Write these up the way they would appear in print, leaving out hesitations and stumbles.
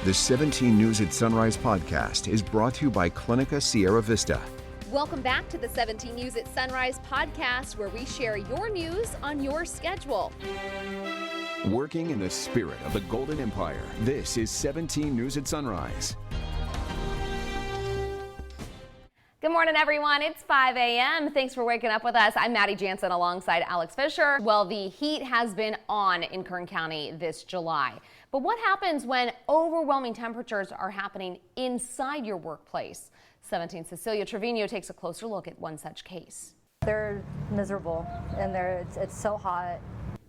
The 17 News at Sunrise podcast is brought to you by Clinica Sierra Vista. Welcome back to the 17 News at Sunrise podcast, where we share your news on your schedule. Working in the spirit of the Golden Empire, this is 17 News at Sunrise. Good morning, everyone. It's 5 a.m. Thanks for waking up with us. I'm Maddie Jansen alongside Alex Fisher. Well, the heat has been on in Kern County this July. But what happens when overwhelming temperatures are happening inside your workplace? 17's Cecilia Trevino takes a closer look at one such case. They're miserable and it's so hot.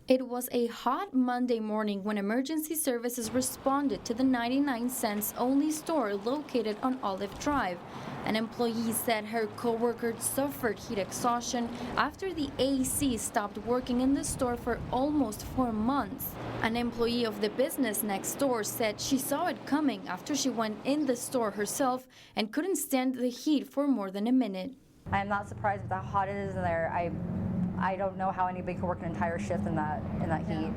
It was a hot Monday morning when emergency services responded to the 99-cents only store located on Olive Drive. An employee said her coworker suffered heat exhaustion after the AC stopped working in the store for almost 4 months. An employee of the business next door said she saw it coming after she went in the store herself and couldn't stand the heat for more than a minute. I am not surprised with how hot it is in there. I don't know how anybody could work an entire shift in that heat.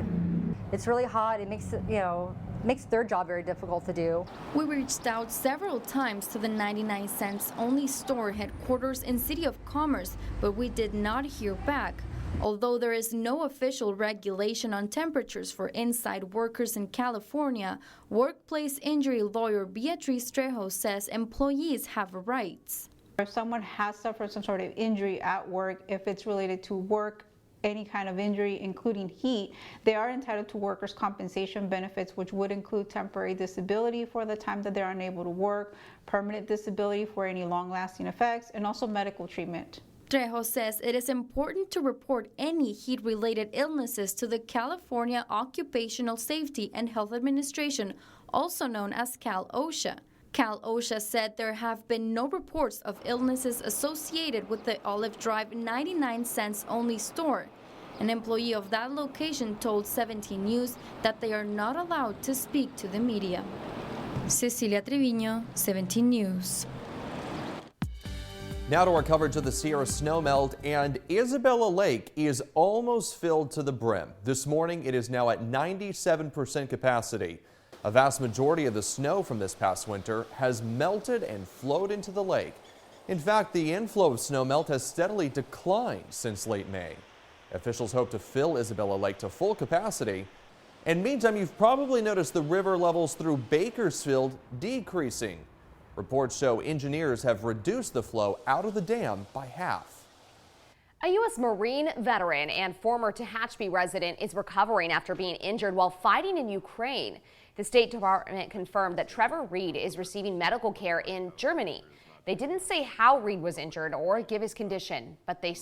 It's really hot. It makes it, makes their job very difficult to do. We reached out several times to the 99-cents only store headquarters in City of Commerce, but we did not hear back. Although there is no official regulation on temperatures for inside workers in California, workplace injury lawyer Beatriz Trejo says employees have rights. If someone has suffered some sort of injury at work, if it's related to work, any kind of injury, including heat, they are entitled to workers' compensation benefits, which would include temporary disability for the time that they're unable to work, permanent disability for any long-lasting effects, and also medical treatment. Trejo says it is important to report any heat-related illnesses to the California Occupational Safety and Health Administration, also known as Cal-OSHA. Cal-OSHA said there have been no reports of illnesses associated with the Olive Drive 99-cents only store. An employee of that location told 17 News that they are not allowed to speak to the media. Cecilia Trevino, 17 News. Now to our coverage of the Sierra snowmelt, and Isabella Lake is almost filled to the brim. This morning it is now at 97% capacity. A vast majority of the snow from this past winter has melted and flowed into the lake. In fact, the inflow of snowmelt has steadily declined since late May. Officials hope to fill Isabella Lake to full capacity. And meantime, you've probably noticed the river levels through Bakersfield decreasing. Reports show engineers have reduced the flow out of the dam by half. A U.S. Marine veteran and former Tehachapi resident is recovering after being injured while fighting in Ukraine. The State Department confirmed that Trevor Reed is receiving medical care in Germany. They didn't say how Reed was injured or give his condition, but they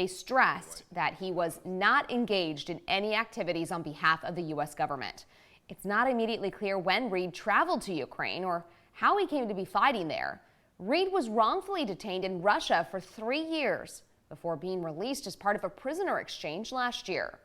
stressed that he was not engaged in any activities on behalf of the U.S. government. It's not immediately clear when Reed traveled to Ukraine or how he came to be fighting there. Reed was wrongfully detained in Russia for 3 years before being released as part of a prisoner exchange last year.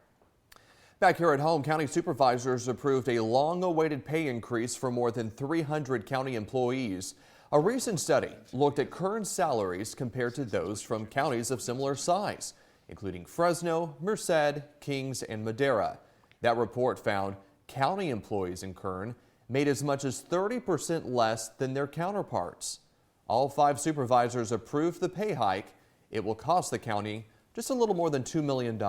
Back here at home, county supervisors approved a long-awaited pay increase for more than 300 county employees. A recent study looked at current salaries compared to those from counties of similar size, including Fresno, Merced, Kings, and Madera. That report found county employees in Kern made as much as 30% less than their counterparts. All 5 supervisors approved the pay hike. It will cost the county just a little more than $2 million.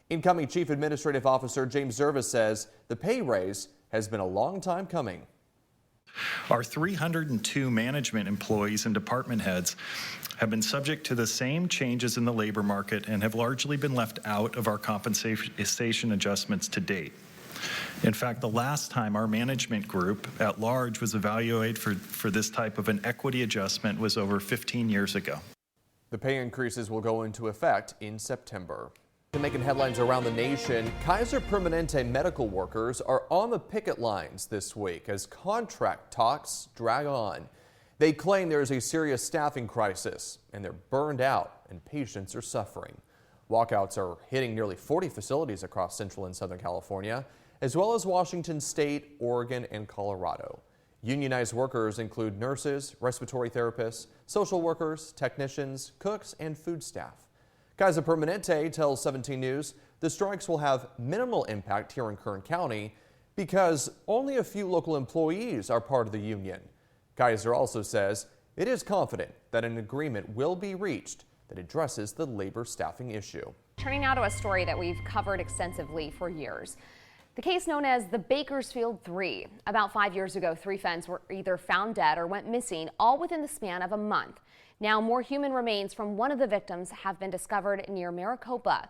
Incoming Chief Administrative Officer James Zervis says the pay raise has been a long time coming. Our 302 management employees and department heads have been subject to the same changes in the labor market and have largely been left out of our compensation adjustments to date. In fact, the last time our management group at large was evaluated for this type of an equity adjustment was over 15 years ago. The pay increases will go into effect in September. Making headlines around the nation, Kaiser Permanente medical workers are on the picket lines this week as contract talks drag on. They claim there is a serious staffing crisis and they're burned out and patients are suffering. Walkouts are hitting nearly 40 facilities across Central and Southern California, as well as Washington State, Oregon, and Colorado. Unionized workers include nurses, respiratory therapists, social workers, technicians, cooks, and food staff. Kaiser Permanente tells 17 News the strikes will have minimal impact here in Kern County. because only a few local employees are part of the union. Kaiser also says it is confident that an agreement will be reached that addresses the labor staffing issue. Turning now to a story that we've covered extensively for years. The case known as the Bakersfield 3. About 5 years ago, 3 friends were either found dead or went missing, all within the span of a month. Now, more human remains from one of the victims have been discovered near Maricopa.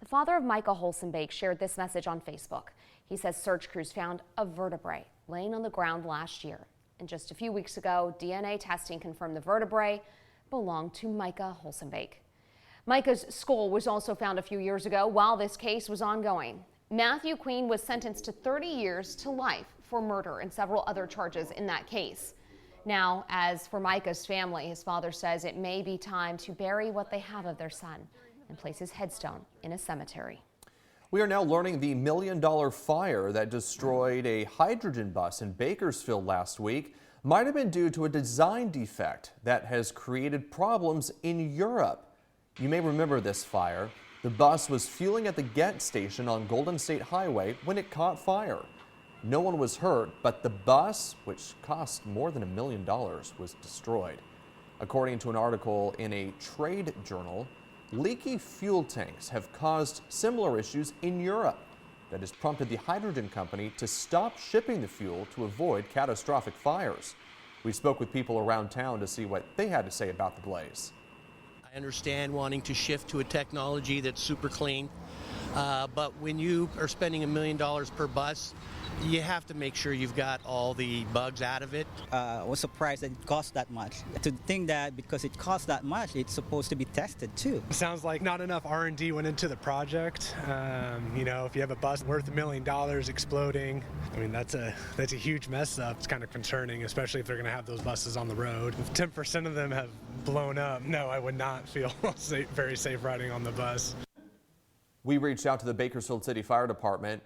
The father of Micah Holsenbake shared this message on Facebook. He says search crews found a vertebrae laying on the ground last year. And just a few weeks ago, DNA testing confirmed the vertebrae belonged to Micah Holsenbake. Micah's skull was also found a few years ago while this case was ongoing. Matthew Queen was sentenced to 30 years to life for murder and several other charges in that case. Now, as for Micah's family, his father says it may be time to bury what they have of their son and place his headstone in a cemetery. We are now learning the $1 million fire that destroyed a hydrogen bus in Bakersfield last week might have been due to a design defect that has created problems in Europe. You may remember this fire. The bus was fueling at the gas station on Golden State Highway when it caught fire. No one was hurt, but the bus, which cost more than $1 million, was destroyed. According to an article in a trade journal, leaky fuel tanks have caused similar issues in Europe. That has prompted the hydrogen company to stop shipping the fuel to avoid catastrophic fires. We spoke with people around town to see what they had to say about the blaze. I understand wanting to shift to a technology that's super clean, but when you are spending $1 million per bus, you have to make sure you've got all the bugs out of it. I was surprised that it cost that much. To think that because it cost that much, it's supposed to be tested too. Sounds like not enough R&D went into the project. You know, if you have a bus worth $1 million exploding, I mean, that's a huge mess up. It's kind of concerning, especially if they're going to have those buses on the road. If 10% of them have blown up, no, I would not feel very safe riding on the bus. We reached out to the Bakersfield City Fire Department,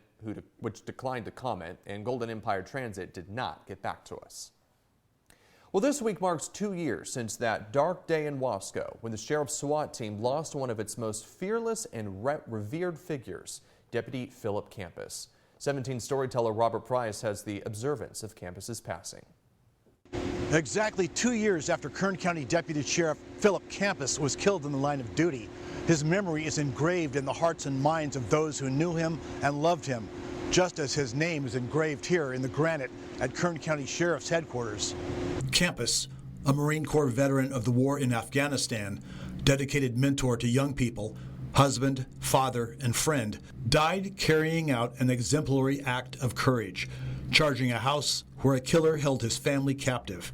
which declined to comment, and Golden Empire Transit did not get back to us. Well, this week marks 2 years since that dark day in Wasco when the sheriff's SWAT team lost one of its most fearless and revered figures, Deputy Philip Campus. 17 storyteller Robert Price has the observance of Campus's passing. Exactly 2 years after Kern County Deputy Sheriff Philip Campus was killed in the line of duty, his memory is engraved in the hearts and minds of those who knew him and loved him, just as his name is engraved here in the granite at Kern County Sheriff's headquarters. Campus, a Marine Corps veteran of the war in Afghanistan, dedicated mentor to young people, husband, father, and friend, died carrying out an exemplary act of courage, charging a house where a killer held his family captive.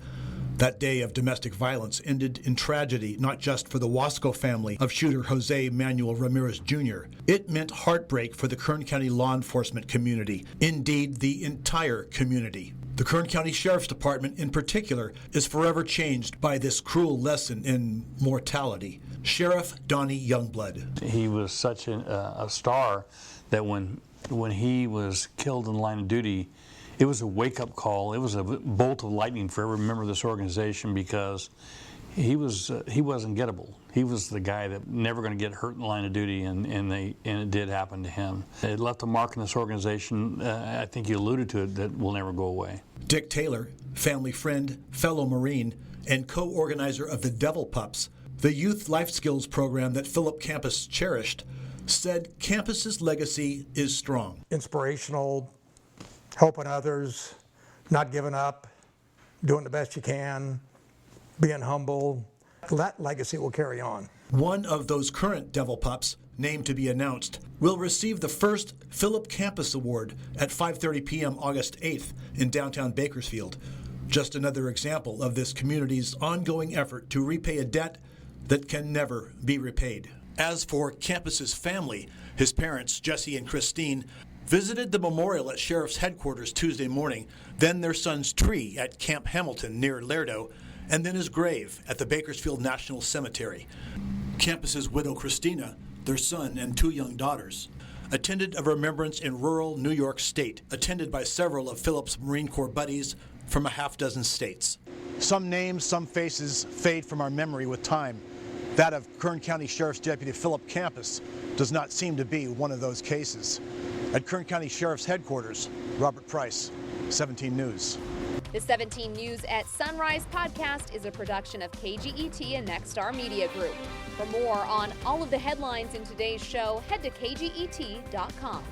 That day of domestic violence ended in tragedy, not just for the Wasco family of shooter Jose Manuel Ramirez Jr. It meant heartbreak for the Kern County law enforcement community, indeed the entire community. The Kern County Sheriff's Department in particular is forever changed by this cruel lesson in mortality. Sheriff Donnie Youngblood. He was such a star that when he was killed in the line of duty, it was a wake-up call. It was a bolt of lightning for every member of this organization because he wasn't gettable. He was the guy that never going to get hurt in the line of duty, and it did happen to him. It left a mark in this organization. I think you alluded to it, that will never go away. Dick Taylor, family friend, fellow Marine, and co-organizer of the Devil Pups, the youth life skills program that Philip Campus cherished, said Campus's legacy is strong. Inspirational, helping others, not giving up, doing the best you can, being humble. That legacy will carry on. One of those current Devil Pups, named to be announced, will receive the first Philip Campus Award at 5:30 p.m. August 8th in downtown Bakersfield. Just another example of this community's ongoing effort to repay a debt that can never be repaid. As for Campus's family, his parents, Jesse and Christine, visited the memorial at Sheriff's headquarters Tuesday morning, then their son's tree at Camp Hamilton near Lerdo, and then his grave at the Bakersfield National Cemetery. Campus's widow Christina, their son and 2 young daughters, attended a remembrance in rural New York State, attended by several of Philip's Marine Corps buddies from a half-dozen states. Some names, some faces fade from our memory with time. That of Kern County Sheriff's Deputy Philip Campus does not seem to be one of those cases. At Kern County Sheriff's Headquarters, Robert Price, 17 News. The 17 News at Sunrise podcast is a production of KGET and Nexstar Media Group. For more on all of the headlines in today's show, head to kget.com.